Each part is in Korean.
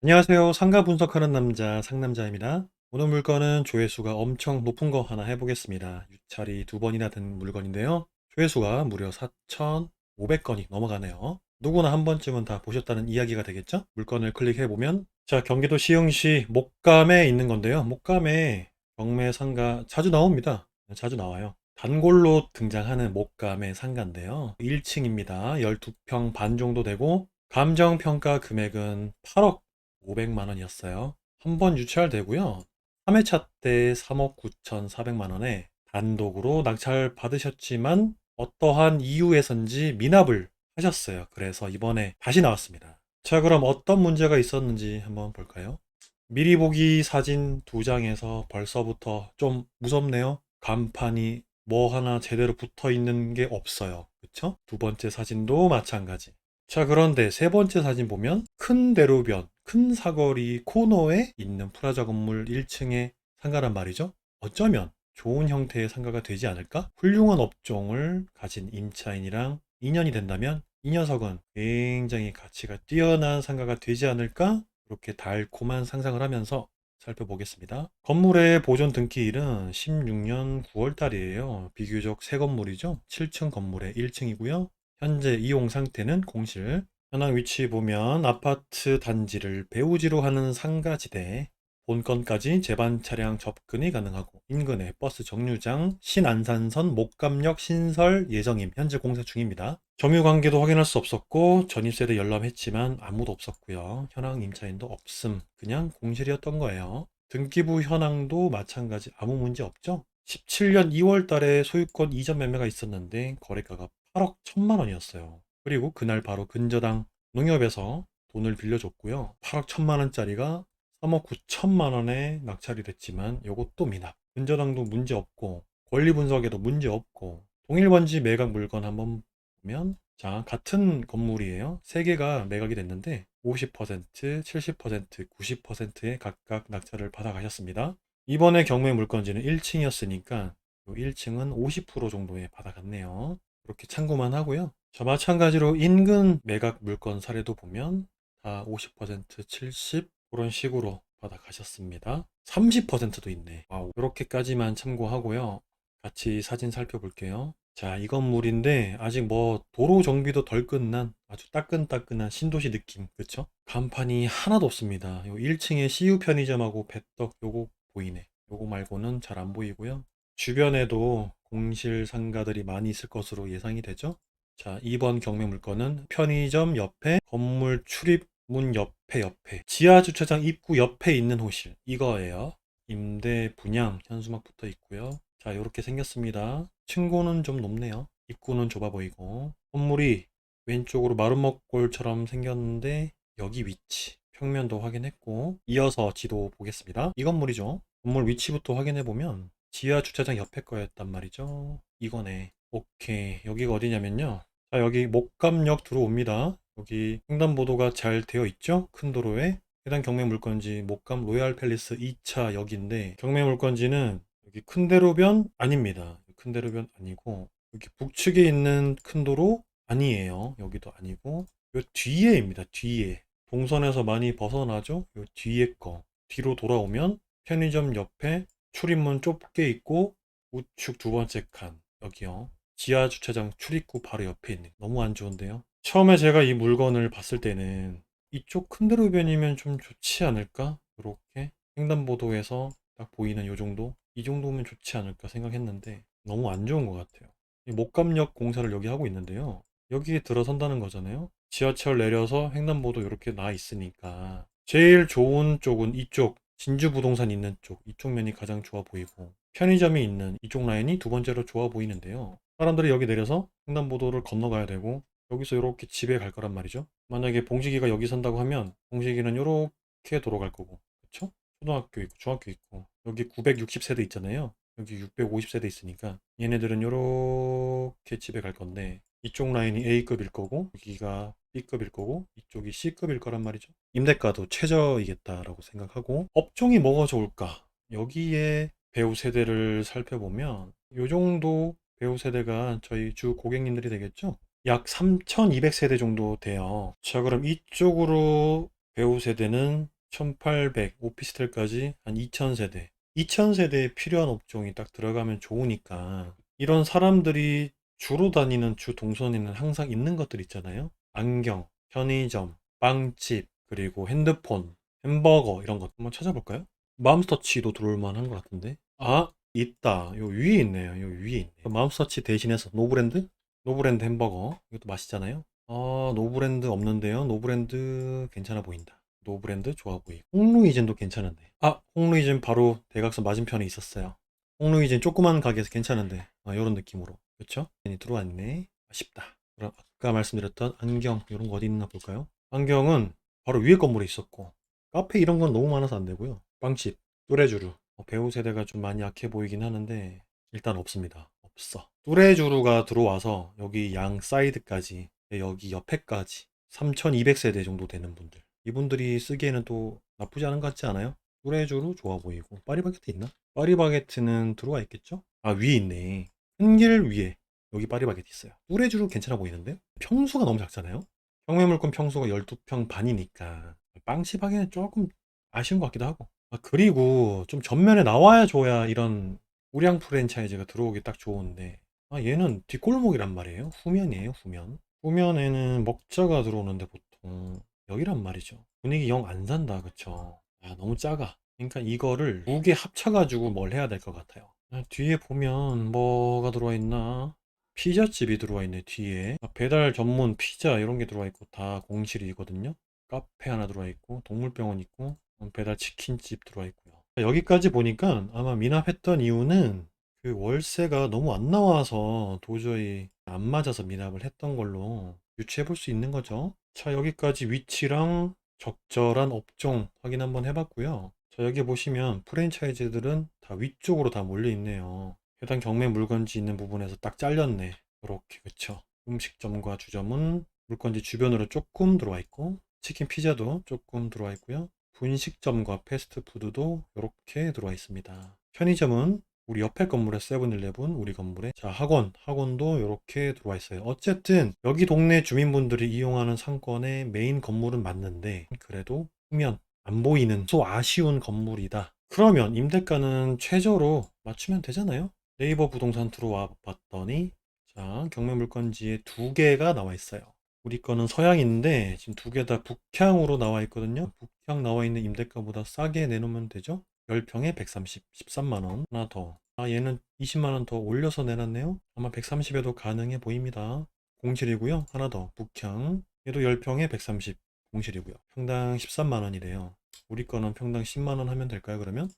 안녕하세요. 상가 분석하는 남자 상남자입니다. 오늘 물건은 조회수가 엄청 높은 거 하나 해보겠습니다. 유찰이 두 번이나 된 물건인데요. 조회수가 무려 4,500건이 넘어가네요. 누구나 한 번쯤은 다 보셨다는 이야기가 되겠죠? 물건을 클릭해보면 자, 경기도 시흥시 목감에 있는 건데요. 목감에 경매 상가 자주 나옵니다. 자주 나와요. 단골로 등장하는 목감의 상가인데요. 1층입니다. 12평 반 정도 되고 감정평가 금액은 8억 500만 원이었어요. 한 번 유찰되고요. 3회차 때 3억 9,400만 원에 단독으로 낙찰 받으셨지만 어떠한 이유에선지 미납을 하셨어요. 그래서 이번에 다시 나왔습니다. 자, 그럼 어떤 문제가 있었는지 한번 볼까요? 미리 보기 사진 두 장에서 벌써부터 좀 무섭네요. 간판이 뭐 하나 제대로 붙어 있는 게 없어요. 그쵸? 두 번째 사진도 마찬가지. 자, 그런데 세 번째 사진 보면 큰 대로변, 큰 사거리 코너에 있는 프라자 건물 1층의 상가란 말이죠. 어쩌면 좋은 형태의 상가가 되지 않을까? 훌륭한 업종을 가진 임차인이랑 인연이 된다면 이 녀석은 굉장히 가치가 뛰어난 상가가 되지 않을까? 이렇게 달콤한 상상을 하면서 살펴보겠습니다. 건물의 보존 등기일은 16년 9월 달이에요. 비교적 새 건물이죠. 7층 건물의 1층이고요. 현재 이용 상태는 공실. 현황 위치 보면 아파트 단지를 배우지로 하는 상가지대. 본건까지 제반 차량 접근이 가능하고 인근에 버스 정류장, 신안산선 목감역 신설 예정임. 현재 공사 중입니다. 점유 관계도 확인할 수 없었고 전입세대 열람했지만 아무도 없었고요. 현황 임차인도 없음. 그냥 공실이었던 거예요. 등기부 현황도 마찬가지 아무 문제 없죠? 17년 2월 달에 소유권 이전 매매가 있었는데 거래가가 8억 1천만 원이었어요. 그리고 그날 바로 근저당 농협에서 돈을 빌려줬고요. 8억 1천만 원짜리가 3억 9천만 원에 낙찰이 됐지만 요것도 미납. 근저당도 문제 없고 권리 분석에도 문제 없고 동일번지 매각 물건 한번 보면 자, 같은 건물이에요. 세 개가 매각이 됐는데 50%, 70%, 90%의 각각 낙찰을 받아가셨습니다. 이번에 경매 물건지는 1층이었으니까 1층은 50% 정도에 받아갔네요. 그렇게 참고만 하고요. 자, 마찬가지로 인근 매각 물건 사례도 보면 다 50%, 70 그런 식으로 받아가셨습니다. 30%도 있네. 와우. 이렇게까지만 참고하고요. 같이 사진 살펴볼게요. 자, 이 건물인데 아직 뭐 도로 정비도 덜 끝난 아주 따끈따끈한 신도시 느낌, 그쵸? 간판이 하나도 없습니다. 요 1층에 CU 편의점하고 배떡 요거 보이네. 요거 말고는 잘 안 보이고요. 주변에도 공실 상가들이 많이 있을 것으로 예상이 되죠. 자, 2번 경매 물건은 편의점 옆에 건물 출입문 옆에 지하 주차장 입구 옆에 있는 호실 이거예요. 임대 분양 현수막 붙어 있고요. 자, 이렇게 생겼습니다. 층고는 좀 높네요. 입구는 좁아 보이고 건물이 왼쪽으로 마름모꼴처럼 생겼는데 여기 위치 평면도 확인했고 이어서 지도 보겠습니다. 이 건물이죠. 건물 위치부터 확인해 보면 지하 주차장 옆에 거였단 말이죠. 이거네. 오케이. 여기가 어디냐면요. 자, 여기 목감역 들어옵니다. 여기 횡단보도가 잘 되어 있죠? 큰 도로에. 해당 경매 물건지 목감 로얄 팰리스 2차 역인데 경매 물건지는 여기 큰대로변 아닙니다. 큰대로변 아니고 여기 북측에 있는 큰 도로 아니에요. 여기도 아니고 요 뒤에입니다. 뒤에 동선에서 많이 벗어나죠? 요 뒤에 거 뒤로 돌아오면 편의점 옆에 출입문 좁게 있고 우측 두 번째 칸 여기요. 지하 주차장 출입구 바로 옆에 있는 너무 안 좋은데요. 처음에 제가 이 물건을 봤을 때는 이쪽 큰대로변이면 좀 좋지 않을까? 이렇게 횡단보도에서 딱 보이는 요 정도? 이 정도면 좋지 않을까 생각했는데 너무 안 좋은 것 같아요. 이 목감역 공사를 여기 하고 있는데요. 여기에 들어선다는 거잖아요. 지하철 내려서 횡단보도 이렇게 나 있으니까 제일 좋은 쪽은 이쪽 진주부동산 있는 쪽 이쪽 면이 가장 좋아 보이고 편의점이 있는 이쪽 라인이 두 번째로 좋아 보이는데요. 사람들이 여기 내려서 횡단보도를 건너가야 되고 여기서 이렇게 집에 갈 거란 말이죠. 만약에 봉식이가 여기 산다고 하면 봉식이는 이렇게 돌아갈 거고 그쵸? 초등학교 있고 중학교 있고 여기 960세대 있잖아요. 여기 650세대 있으니까 얘네들은 이렇게 집에 갈 건데 이쪽 라인이 A급일 거고 여기가 B급일 거고 이쪽이 C급일 거란 말이죠. 임대가도 최저이겠다라고 생각하고 업종이 뭐가 좋을까? 여기에 배우 세대를 살펴보면 요 정도 배우 세대가 저희 주 고객님들이 되겠죠? 약 3,200세대 정도 돼요. 자, 그럼 이쪽으로 배우 세대는 1800, 오피스텔까지 한 2000세대. 2000세대에 필요한 업종이 딱 들어가면 좋으니까 이런 사람들이 주로 다니는 주 동선에는 항상 있는 것들 있잖아요. 안경, 편의점, 빵집, 그리고 핸드폰, 햄버거 이런 것 한번 찾아볼까요? 맘스터치도 들어올 만한 것 같은데. 아, 있다. 요 위에 있네요. 요 위에 있네. 맘스터치 대신해서 노브랜드? 노브랜드 햄버거. 이것도 맛있잖아요. 노브랜드 없는데요. 노브랜드 괜찮아 보인다. 노브랜드 좋아 보이고. 홍루이젠도 괜찮은데. 아, 홍루이젠 바로 대각선 맞은편에 있었어요. 홍루이젠 조그만 가게에서 괜찮은데. 요런 느낌으로. 그렇죠? 들어왔네. 아쉽다. 그럼 아까 말씀드렸던 안경 이런 거 어디 있나 볼까요? 안경은 바로 위에 건물에 있었고 카페 이런 건 너무 많아서 안 되고요. 빵집, 뚜레쥬르. 배우 세대가 좀 많이 약해 보이긴 하는데 일단 없습니다. 없어. 뚜레쥬르가 들어와서 여기 양 사이드까지 여기 옆에까지 3200세대 정도 되는 분들. 이분들이 쓰기에는 또 나쁘지 않은 것 같지 않아요? 뚜레쥬르 좋아 보이고 파리바게트 있나? 파리바게트는 들어와 있겠죠? 아 위에 있네. 큰 길 위에 여기 파리바게트 있어요. 뚜레쥬르 괜찮아 보이는데? 평수가 너무 작잖아요? 평매물건 평수가 12평 반이니까 빵집 하기에는 조금 아쉬운 것 같기도 하고. 그리고 좀 전면에 나와야 줘야 이런 우량 프랜차이즈가 들어오기 딱 좋은데 얘는 뒷골목이란 말이에요. 후면이에요, 후면. 후면에는 먹자가 들어오는데 보통 여기란 말이죠. 분위기 영 안 산다, 그쵸? 너무 작아. 그러니까 이거를 두 개 합쳐가지고 뭘 해야 될 것 같아요. 뒤에 보면 뭐가 들어와 있나? 피자집이 들어와 있네, 뒤에. 배달 전문 피자 이런 게 들어와 있고 다 공실이거든요. 카페 하나 들어와 있고 동물병원 있고 배달 치킨집 들어와 있고요. 여기까지 보니까 아마 미납했던 이유는 그 월세가 너무 안 나와서 도저히 안 맞아서 미납을 했던 걸로 유추해 볼 수 있는 거죠. 자, 여기까지 위치랑 적절한 업종 확인 한번 해봤고요. 자, 여기 보시면 프랜차이즈들은 다 위쪽으로 다 몰려 있네요. 해당 경매 물건지 있는 부분에서 딱 잘렸네. 이렇게, 그쵸? 음식점과 주점은 물건지 주변으로 조금 들어와 있고 치킨 피자도 조금 들어와 있고요. 분식점과 패스트푸드도 이렇게 들어와 있습니다. 편의점은 우리 옆에 건물에 세븐일레븐, 우리 건물에 자 학원도 이렇게 들어와 있어요. 어쨌든 여기 동네 주민분들이 이용하는 상권의 메인 건물은 맞는데 그래도 후면 안 보이는 소 아쉬운 건물이다. 그러면 임대가는 최저로 맞추면 되잖아요. 네이버 부동산 들어와 봤더니 자 경매 물건지에 두 개가 나와 있어요. 우리 거는 서양인데 지금 두 개 다 북향으로 나와 있거든요. 북향 나와 있는 임대가보다 싸게 내놓으면 되죠. 10평에 130, 13만 원. 하나 더. 얘는 20만 원 더 올려서 내놨네요. 아마 130에도 가능해 보입니다. 공실이고요. 하나 더. 북향. 얘도 10평에 130 공실이고요. 평당 13만 원이래요. 우리 거는 평당 10만 원 하면 될까요, 그러면?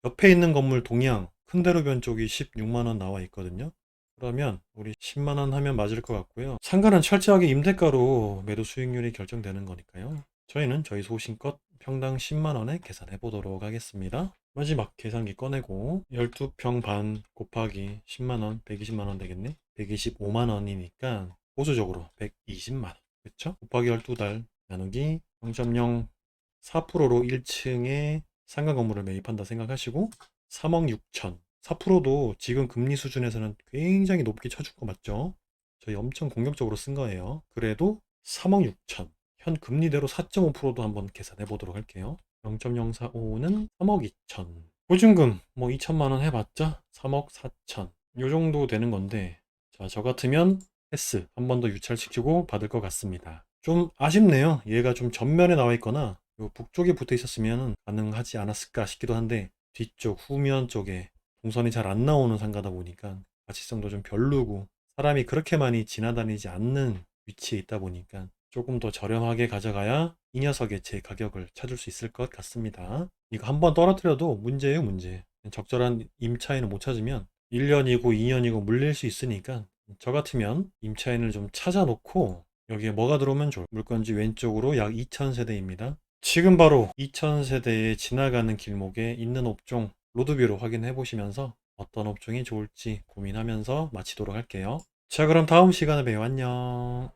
옆에 있는 건물 동양 큰대로변 쪽이 16만 원 나와 있거든요. 그러면 우리 10만 원 하면 맞을 것 같고요. 상가는 철저하게 임대가로 매도 수익률이 결정되는 거니까요. 저희는 저희 소신껏 평당 10만 원에 계산해 보도록 하겠습니다. 마지막 계산기 꺼내고 12평 반 곱하기 10만 원, 120만 원 되겠네. 125만 원이니까 보수적으로 120만 원. 그쵸? 곱하기 12달 나누기 0.04%로 1층에 상가 건물을 매입한다 생각하시고 3억 6천. 4%도 지금 금리 수준에서는 굉장히 높게 쳐준 거 맞죠? 저희 엄청 공격적으로 쓴 거예요. 그래도 3억 6천. 현 금리대로 4.5%도 한번 계산해 보도록 할게요. 0.045는 3억 2천. 보증금 뭐 2천만 원 해봤자 3억 4천. 요 정도 되는 건데 자, 저 같으면 패스 한 번 더 유찰시키고 받을 것 같습니다. 좀 아쉽네요. 얘가 좀 전면에 나와 있거나 요 북쪽에 붙어 있었으면 가능하지 않았을까 싶기도 한데 뒤쪽 후면 쪽에 동선이 잘 안 나오는 상가다 보니까 가치성도 좀 별로고 사람이 그렇게 많이 지나다니지 않는 위치에 있다 보니까 조금 더 저렴하게 가져가야 이 녀석의 제 가격을 찾을 수 있을 것 같습니다. 이거 한번 떨어뜨려도 문제예요, 문제. 적절한 임차인을 못 찾으면 1년이고 2년이고 물릴 수 있으니까 저 같으면 임차인을 좀 찾아놓고 여기에 뭐가 들어오면 좋을 물건지 왼쪽으로 약 2000세대입니다. 지금 바로 2000세대에 지나가는 길목에 있는 업종 로드뷰로 확인해 보시면서 어떤 업종이 좋을지 고민하면서 마치도록 할게요. 자, 그럼 다음 시간에 봬요. 안녕.